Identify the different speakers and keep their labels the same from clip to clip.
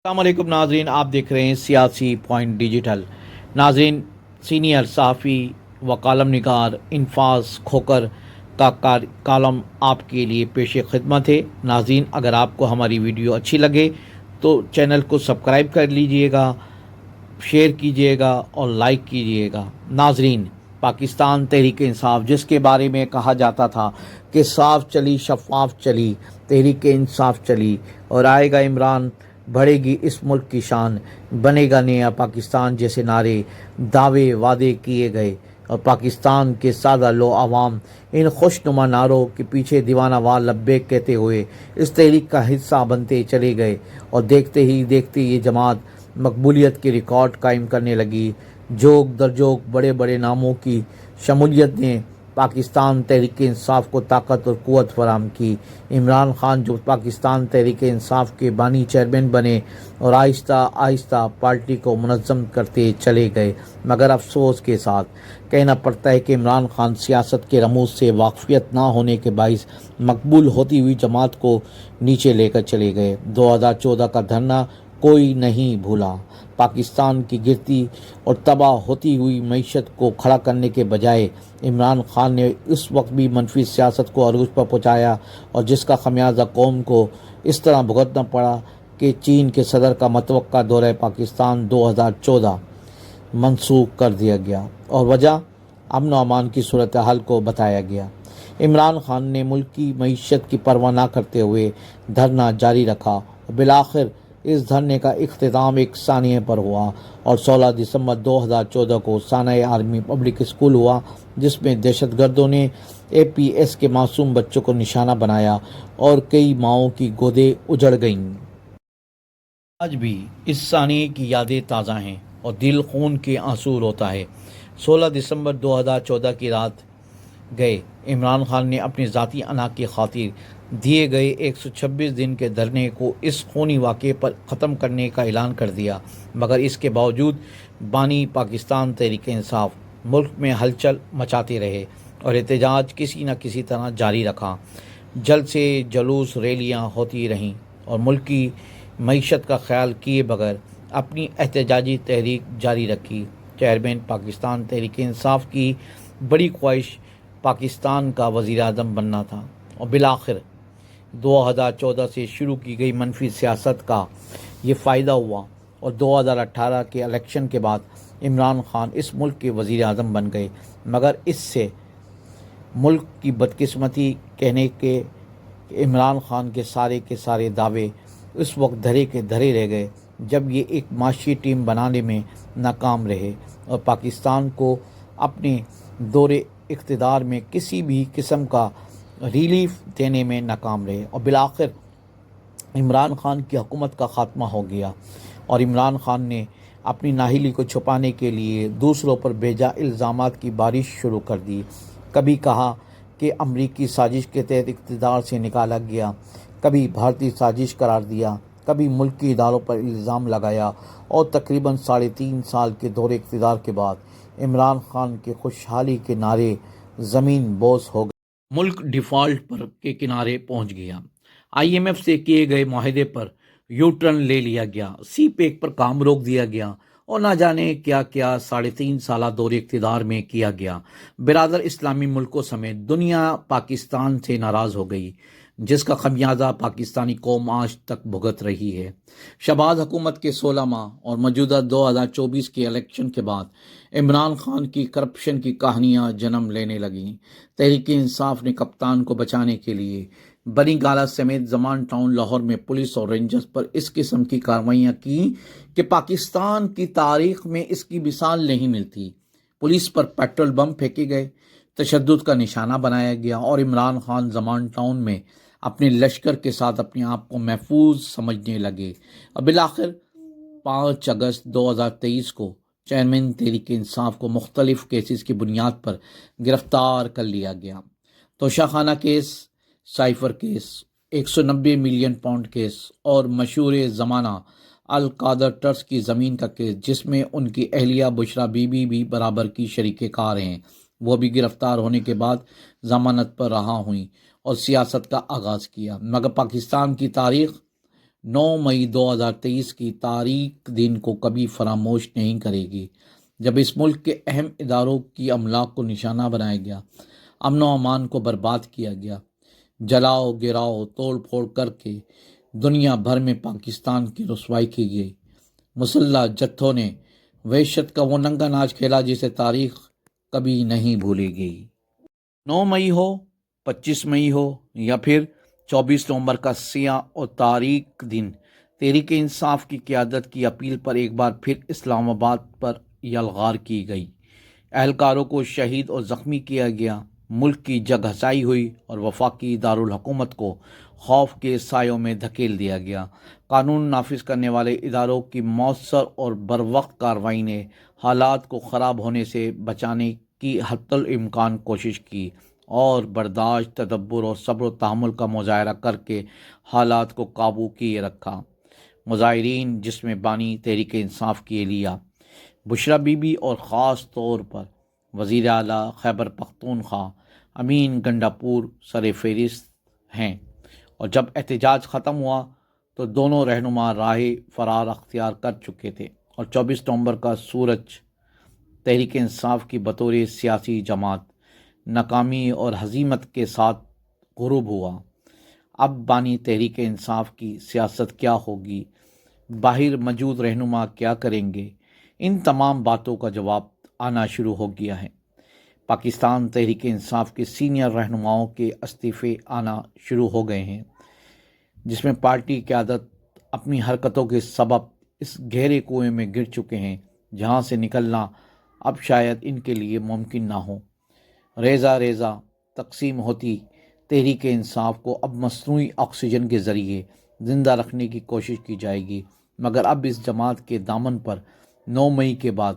Speaker 1: السلام علیکم ناظرین، آپ دیکھ رہے ہیں سیاسی پوائنٹ ڈیجیٹل۔ ناظرین، سینئر صحافی و کالم نگار انفاس کھوکر کا کالم آپ کے لیے پیش خدمت ہے۔ ناظرین، اگر آپ کو ہماری ویڈیو اچھی لگے تو چینل کو سبسکرائب کر لیجئے گا، شیئر کیجئے گا اور لائک کیجئے گا۔ ناظرین، پاکستان تحریک انصاف، جس کے بارے میں کہا جاتا تھا کہ صاف چلی شفاف چلی، تحریک انصاف چلی اور آئے گا عمران، بڑھے گی اس ملک کی شان، بنے گا نیا پاکستان جیسے نعرے دعوے وعدے کیے گئے، اور پاکستان کے سادہ لو عوام ان خوشنما نعروں کے پیچھے دیوانہ وار لبیک کہتے ہوئے اس تحریک کا حصہ بنتے چلے گئے، اور دیکھتے ہی دیکھتے یہ جماعت مقبولیت کے ریکارڈ قائم کرنے لگی۔ جوگ در جوگ بڑے بڑے ناموں کی شمولیت نے پاکستان تحریک انصاف کو طاقت اور قوت فراہم کی۔ عمران خان جو پاکستان تحریک انصاف کے بانی چیئرمین بنے اور آہستہ آہستہ پارٹی کو منظم کرتے چلے گئے، مگر افسوس کے ساتھ کہنا پڑتا ہے کہ عمران خان سیاست کے رموز سے واقفیت نہ ہونے کے باعث مقبول ہوتی ہوئی جماعت کو نیچے لے کر چلے گئے۔ 2014 کا دھرنا کوئی نہیں بھولا۔ پاکستان کی گرتی اور تباہ ہوتی ہوئی معیشت کو کھڑا کرنے کے بجائے عمران خان نے اس وقت بھی منفی سیاست کو عروج پر پہنچایا، اور جس کا خمیازہ قوم کو اس طرح بھگتنا پڑا کہ چین کے صدر کا متوقع دورہ پاکستان 2014 منسوخ کر دیا گیا، اور وجہ امن و امان کی صورتحال کو بتایا گیا۔ عمران خان نے ملک کی معیشت کی پرواہ نہ کرتے ہوئے دھرنا جاری رکھا، اور بالآخر اس دھرنے کا اختتام ایک ثانیے پر ہوا، اور 16 دسمبر 2014 کو سانحہ آرمی پبلک اسکول ہوا، جس میں دہشت گردوں نے اے پی ایس کے معصوم بچوں کو نشانہ بنایا اور کئی ماؤں کی گودیں اجڑ گئیں۔ آج بھی اس ثانیے کی یادیں تازہ ہیں اور دل خون کے آنسو روتا ہے۔ 16 دسمبر 2014 کی رات گئے عمران خان نے اپنی ذاتی انا کی خاطر دیے گئے 126 دن کے دھرنے کو اس خونی واقعے پر ختم کرنے کا اعلان کر دیا، مگر اس کے باوجود بانی پاکستان تحریک انصاف ملک میں ہلچل مچاتے رہے اور احتجاج کسی نہ کسی طرح جاری رکھا۔ جلسے جلوس ریلیاں ہوتی رہیں اور ملک کی معیشت کا خیال کیے بغیر اپنی احتجاجی تحریک جاری رکھی۔ چیئرمین پاکستان تحریک انصاف کی بڑی خواہش پاکستان کا وزیر اعظم بننا تھا، اور بالآخر 2014 سے شروع کی گئی منفی سیاست کا یہ فائدہ ہوا، اور 2018 کے الیکشن کے بعد عمران خان اس ملک کے وزیر اعظم بن گئے، مگر اس سے ملک کی بدقسمتی کہنے کے عمران خان کے سارے دعوے اس وقت دھرے کے دھرے رہ گئے جب یہ ایک معاشی ٹیم بنانے میں ناکام رہے اور پاکستان کو اپنے دور اقتدار میں کسی بھی قسم کا ریلیف دینے میں ناکام رہے، اور بالآخر عمران خان کی حکومت کا خاتمہ ہو گیا، اور عمران خان نے اپنی نااہلی کو چھپانے کے لیے دوسروں پر بیجا الزامات کی بارش شروع کر دی۔ کبھی کہا کہ امریکی سازش کے تحت اقتدار سے نکالا گیا، کبھی بھارتی سازش قرار دیا، کبھی ملکی اداروں پر الزام لگایا، اور تقریباً 3.5 سال کے دور اقتدار کے بعد عمران خان کے خوشحالی کے نعرے زمین بوس ہو گئے۔ ملک ڈیفالٹ پر کے کنارے پہنچ گیا۔ آئی ایم ایف سے کیے گئے معاہدے پر یو ٹرن لے لیا گیا، سی پیک پر کام روک دیا گیا، اور نہ جانے کیا کیا 3.5 سالہ دور اقتدار میں کیا گیا۔ برادر اسلامی ملکوں سمیت دنیا پاکستان سے ناراض ہو گئی، جس کا خمیازہ پاکستانی قوم آج تک بھگت رہی ہے۔ شہباز حکومت کے 16 ماہ اور موجودہ 2024 کے الیکشن کے بعد عمران خان کی کرپشن کی کہانیاں جنم لینے لگیں۔ تحریک انصاف نے کپتان کو بچانے کے لیے بنی گالہ سمیت زمان ٹاؤن لاہور میں پولیس اور رینجرز پر اس قسم کی کارروائیاں کی کہ پاکستان کی تاریخ میں اس کی مثال نہیں ملتی۔ پولیس پر پیٹرول بم پھینکے گئے، تشدد کا نشانہ بنایا گیا، اور عمران خان زمان ٹاؤن میں اپنے لشکر کے ساتھ اپنے آپ کو محفوظ سمجھنے لگے، اور بالآخر 5 اگست 2023 کو چیئرمین تحریک انصاف کو مختلف کیسز کی بنیاد پر گرفتار کر لیا گیا۔ توشہ خانہ case, cipher case, 190 million pound case, اور مشہور زمانہ القادر ٹرسٹ کی زمین کا کیس، جس میں ان کی اہلیہ بشرا بی بی بھی برابر کی شریک کار ہیں، وہ بھی گرفتار ہونے کے بعد ضمانت پر رہا ہوئیں اور سیاست کا آغاز کیا، مگر پاکستان کی تاریخ 9 مئی 2023 کی تاریخ دن کو کبھی فراموش نہیں کرے گی، جب اس ملک کے اہم اداروں کی املاک کو نشانہ بنایا گیا، امن و امان کو برباد کیا گیا، جلاؤ گراؤ توڑ پھوڑ کر کے دنیا بھر میں پاکستان کی رسوائی کی گئی۔ مسلح جتھوں نے وحشت کا وہ ننگا ناچ کھیلا جسے تاریخ کبھی نہیں بھولے گی۔ 9 مئی ہو، 25 مئی ہو یا پھر 24 نومبر کا سیاہ اور تاریخ دن، تحریک انصاف کی قیادت کی اپیل پر ایک بار پھر اسلام آباد پر یلغار کی گئی، اہلکاروں کو شہید اور زخمی کیا گیا، ملک کی جگ ہسائی ہوئی اور وفاقی دارالحکومت کو خوف کے سایوں میں دھکیل دیا گیا۔ قانون نافذ کرنے والے اداروں کی مؤثر اور بروقت کارروائی نے حالات کو خراب ہونے سے بچانے کی حتی الامکان کوشش کی اور برداشت، تدبر اور صبر و تحمل کا مظاہرہ کر کے حالات کو قابو کیے رکھا۔ مظاہرین جس میں بانی تحریک انصاف کی اہلیہ بشرا بی بی اور خاص طور پر وزیر اعلیٰ خیبر پختونخوا امین گنڈاپور سر فہرست ہیں، اور جب احتجاج ختم ہوا تو دونوں رہنما راہ فرار اختیار کر چکے تھے اور 24 نومبر کا سورج تحریک انصاف کی بطور سیاسی جماعت ناکامی اور ہزیمت کے ساتھ غروب ہوا۔ اب بانی تحریک انصاف کی سیاست کیا ہوگی؟ باہر موجود رہنما کیا کریں گے؟ ان تمام باتوں کا جواب آنا شروع ہو گیا ہے۔ پاکستان تحریک انصاف کے سینئر رہنماؤں کے استعفے آنا شروع ہو گئے ہیں، جس میں پارٹی قیادت اپنی حرکتوں کے سبب اس گہرے کنویں میں گر چکے ہیں جہاں سے نکلنا اب شاید ان کے لیے ممکن نہ ہو۔ ریزہ ریزہ تقسیم ہوتی تحریک انصاف کو اب مصنوعی آکسیجن کے ذریعے زندہ رکھنے کی کوشش کی جائے گی، مگر اب اس جماعت کے دامن پر 9 مئی کے بعد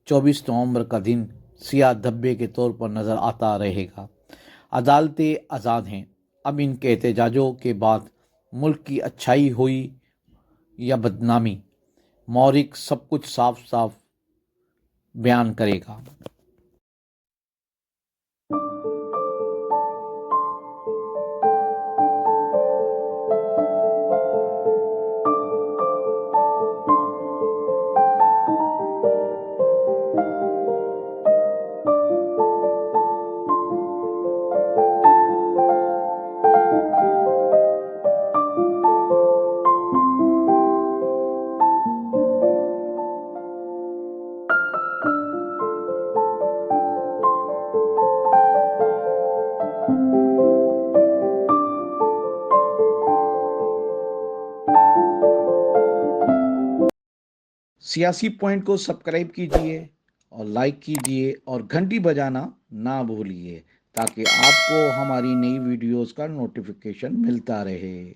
Speaker 1: 24 نومبر کا دن سیاہ دھبے کے طور پر نظر آتا رہے گا۔ عدالتیں آزاد ہیں، اب ان کے احتجاجوں کے بعد ملک کی اچھائی ہوئی یا بدنامی، مورخ سب کچھ صاف صاف بیان کرے گا۔ سیاسی پوائنٹ کو سبسکرائب کیجئے اور لائک کیجئے اور گھنٹی بجانا نہ بھولیے تاکہ آپ کو ہماری نئی ویڈیوز کا نوٹیفیکیشن ملتا رہے۔